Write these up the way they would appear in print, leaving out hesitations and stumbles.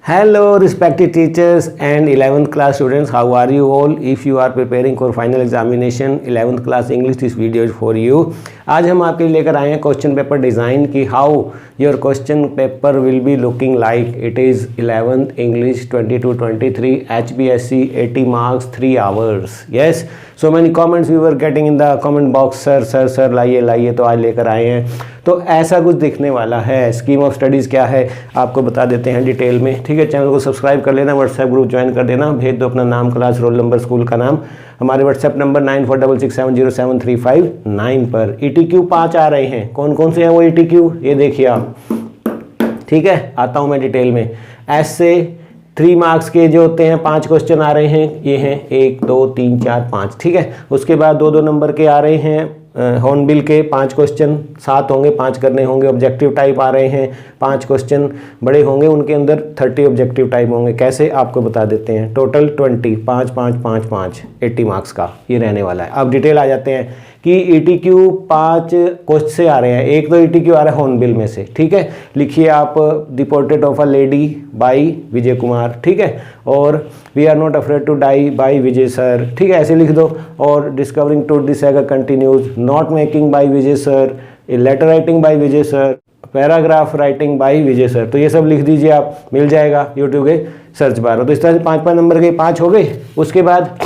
Hello respected teachers and 11th class students, how are you all? If you are preparing for final examination 11th class English, this video is for you. आज हम आपके लिए लेकर आए हैं question paper design की how your question paper will be looking like. It is 11th English 22-23 HBSC 80 marks 3 hours. Yes, so many comments we were getting in the comment box. Sir लाइए तो आज लेकर आए हैं. तो ऐसा कुछ दिखने वाला है. स्कीम ऑफ स्टडीज़ क्या है आपको बता देते हैं डिटेल में. ठीक है, चैनल को सब्सक्राइब कर लेना, व्हाट्सएप ग्रुप ज्वाइन कर देना, भेज दो अपना नाम, क्लास, रोल नंबर, स्कूल का नाम हमारे व्हाट्सएप नंबर 9466707359 पर. ETQ 5 आ रहे हैं. कौन कौन से हैं वो ETQ ये देखिए आप. ठीक है, आता हूँ मैं डिटेल में. ऐसे 3 मार्क्स के जो होते हैं 5 क्वेश्चन आ रहे हैं. ये हैं 1 2 3 4 5. ठीक है, उसके बाद 2-2 नंबर के आ रहे हैं हॉर्नबिल के 5 क्वेश्चन. 7 होंगे, 5 करने होंगे. ऑब्जेक्टिव टाइप आ रहे हैं 5 क्वेश्चन बड़े होंगे, उनके अंदर 30 ऑब्जेक्टिव टाइप होंगे. कैसे आपको बता देते हैं. टोटल 20 5 5 5 5 80 मार्क्स का ये रहने वाला है. अब डिटेल आ जाते हैं कि ETQ 5 क्वेश्चन से आ रहे हैं. एक तो ETQ आ रहा है हॉर्नबिल में से. ठीक है, लिखिए आप the portrait of a lady by Vijay Kumar. ठीक है, और we are not afraid to die by Vijay sir. ठीक है, ऐसे लिख दो. और discovering truth the saga continues, note making by Vijay sir, letter writing by Vijay sir, paragraph writing by Vijay sir. तो ये सब लिख दीजिए आप, मिल जाएगा यूट्यूब के सर्च बार. तो इस तरह से 5-5 नंबर के 5 हो गए. उसके बाद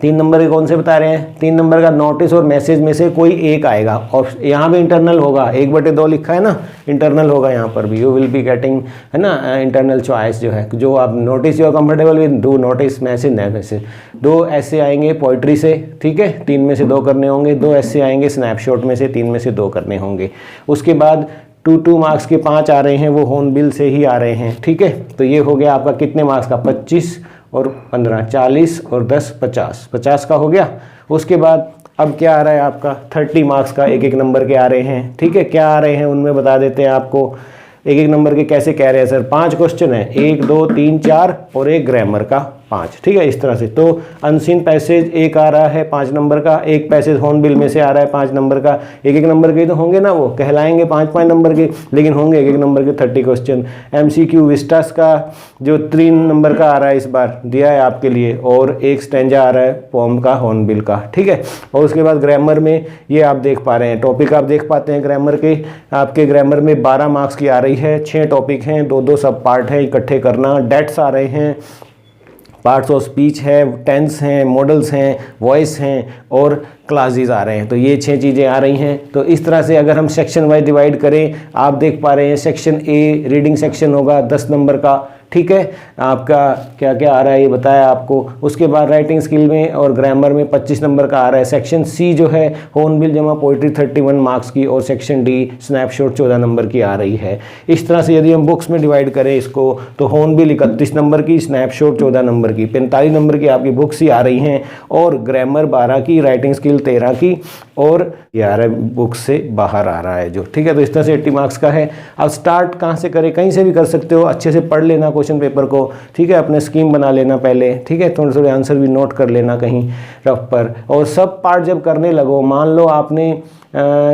3 नंबर के कौन से बता रहे हैं. 3 नंबर का नोटिस और मैसेज में से कोई एक आएगा. और यहाँ भी इंटरनल होगा. 1/2 लिखा है ना, इंटरनल होगा यहाँ पर भी. यू विल बी गेटिंग, है ना, इंटरनल चॉइस जो है. जो आप notice you are comfortable with, do notice, message न मैसेज. 2 ऐसे आएंगे पोइट्री से. ठीक है, 3 में से 2 करने होंगे. 2 ऐसे आएंगे स्नैपशॉट में से, 3 में से 2 करने होंगे. उसके बाद 2 मार्क्स के 5 आ रहे हैं, वो हॉर्नबिल से ही आ रहे हैं. ठीक है, तो ये हो गया आपका कितने मार्क्स का. 25 और 15 40 और 10 50 का हो गया. उसके बाद अब क्या आ रहा है आपका 30 मार्क्स का. एक नंबर के आ रहे हैं. ठीक है, क्या आ रहे हैं उनमें बता देते हैं आपको. एक नंबर के कैसे कह रहे हैं सर. 5 क्वेश्चन है, 1 2 3 4 और एक ग्रामर का 5. ठीक है, इस तरह से. तो अनसीन पैसेज एक आ रहा है 5 नंबर का. एक पैसेज हॉर्नबिल में से आ रहा है 5 नंबर का. एक नंबर के तो होंगे ना, वो कहलाएंगे 5-5 नंबर के, लेकिन होंगे एक नंबर के 30 क्वेश्चन. MCQ विस्टास का जो 3 नंबर का आ रहा है इस बार दिया है आपके लिए. और एक स्टैंजा आ रहा है पोम का हॉर्नबिल का. ठीक है, और उसके बाद ग्रामर में ये आप देख पा रहे हैं, टॉपिक आप देख पाते हैं ग्रामर के. आपके ग्रामर में 12 मार्क्स की आ रही है. 6 टॉपिक हैं, 2-2 सब पार्ट हैं, इकट्ठे करना. डेट्स आ रहे हैं, पार्ट्स ऑफ स्पीच है, टेंस हैं, मॉडल्स हैं, वॉइस हैं और क्लासेस आ रहे हैं. तो ये 6 चीज़ें आ रही हैं. तो इस तरह से अगर हम सेक्शन वाइज डिवाइड करें, आप देख पा रहे हैं सेक्शन ए रीडिंग सेक्शन होगा 10 नंबर का. ठीक है, आपका क्या क्या आ रहा है ये बताया आपको. उसके बाद राइटिंग स्किल में और ग्रामर में 25 नंबर का आ रहा है. सेक्शन सी जो है हॉर्नबिल जमा पोइट्री 31 मार्क्स की. और सेक्शन डी स्नैपशॉट 14 नंबर की आ रही है. इस तरह से यदि हम बुक्स में डिवाइड करें इसको, तो हॉर्नबिल 31 नंबर की, स्नैपशॉट 14 नंबर की, 45 नंबर की आपकी बुक्स ही आ रही हैं. और ग्रामर 12 की, राइटिंग स्किल 13 की, और 11 बुक्स से बाहर आ रहा है जो. ठीक है, तो इस तरह से 80 मार्क्स का है. अब स्टार्ट कहाँ से करें, कहीं से भी कर सकते हो. अच्छे से पढ़ लेना क्वेश्चन पेपर को. ठीक है, अपने स्कीम बना लेना पहले. ठीक है, थोड़े थोड़े आंसर भी नोट कर लेना कहीं रफ पर. और सब पार्ट जब करने लगो, मान लो आपने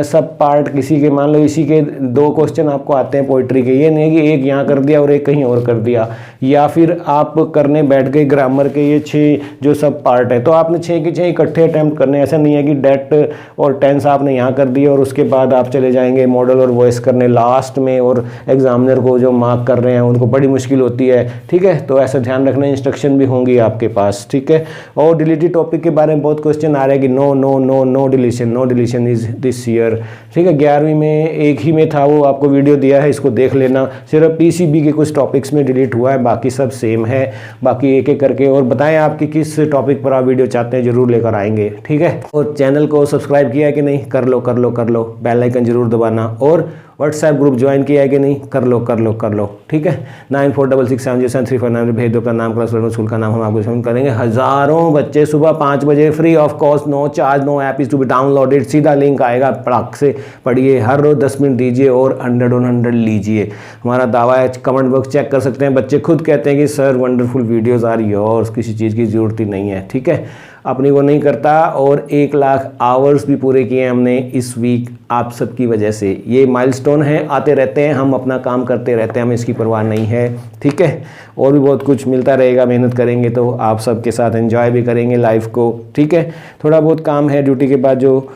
सब पार्ट किसी के, मान लो इसी के 2 क्वेश्चन आपको आते हैं पोइट्री के. ये नहीं कि एक यहाँ कर दिया और एक कहीं और कर दिया. या फिर आप करने बैठ गए ग्रामर के ये 6 जो सब पार्ट है, तो आपने 6 के 6 इकट्ठे अटैम्प्ट करने. ऐसा नहीं है कि डेट और टेंस आपने यहाँ कर दिया और उसके बाद आप चले जाएंगे मॉडल और वॉइस करने लास्ट में. और एग्जामिनर को जो मार्क कर रहे हैं उनको बड़ी मुश्किल होती है. ठीक है, तो ऐसा ध्यान रखना. इंस्ट्रक्शन भी होंगी आपके पास. ठीक है, और डिलीटेड टॉपिक के बारे में बहुत क्वेश्चन आ रहे हैं कि no no no no deletion is this year. ठीक है, 11वीं में एक ही में था, वो आपको वीडियो दिया है, इसको देख लेना. सिर्फ PCB के कुछ टॉपिक्स में डिलीट हुआ है, बाकी सब सेम है. बाकी एक एक करके और बताएं आपकी किस टॉपिक पर आप वीडियो चाहते हैं, जरूर लेकर आएंगे. ठीक है, और चैनल को सब्सक्राइब किया है कि नहीं, कर लो. बेल आइकन जरूर दबाना. और व्हाट्सएप ग्रुप ज्वाइन किया है कि नहीं, कर लो. ठीक है, 9466707359 भेज दो अपना नाम, क्लास, स्कूल का नाम, हम आपको सेंड करेंगे. हज़ारों बच्चे सुबह 5 बजे free of cost, no charge, no app is to be downloaded. सीधा लिंक आएगा, पड़ाक से पढ़िए. हर रोज 10 मिनट दीजिए और 100 on 100 लीजिए. हमारा दावा है, कमेंट बॉक्स चेक कर सकते हैं. बच्चे खुद कहते हैं कि sir wonderful videos are yours, किसी चीज़ की ज़रूरत ही नहीं है. ठीक है, अपनी को नहीं करता। और 1 लाख आवर्स भी पूरे किए हमने इस वीक आप सबकी वजह से। ये माइलस्टोन है, आते रहते हैं, हम अपना काम करते रहते हैं, हमें इसकी परवाह नहीं है, ठीक है। और भी बहुत कुछ मिलता रहेगा, मेहनत करेंगे तो आप सबके साथ एंजॉय भी करेंगे लाइफ को, ठीक है। थोड़ा बहुत काम है ड्यूटी के बाद जो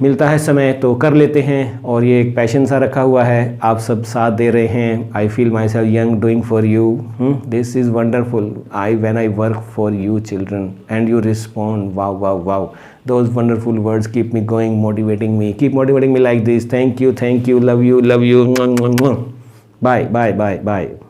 मिलता है समय तो कर लेते हैं, और ये एक पैशन सा रखा हुआ है, आप सब साथ दे रहे हैं। I feel my self young doing for you, this is wonderful. When I work for you children and you respond, wow wow wow, those wonderful words keep me going, motivating me, keep motivating me like this. Thank you, love you, bye bye bye bye.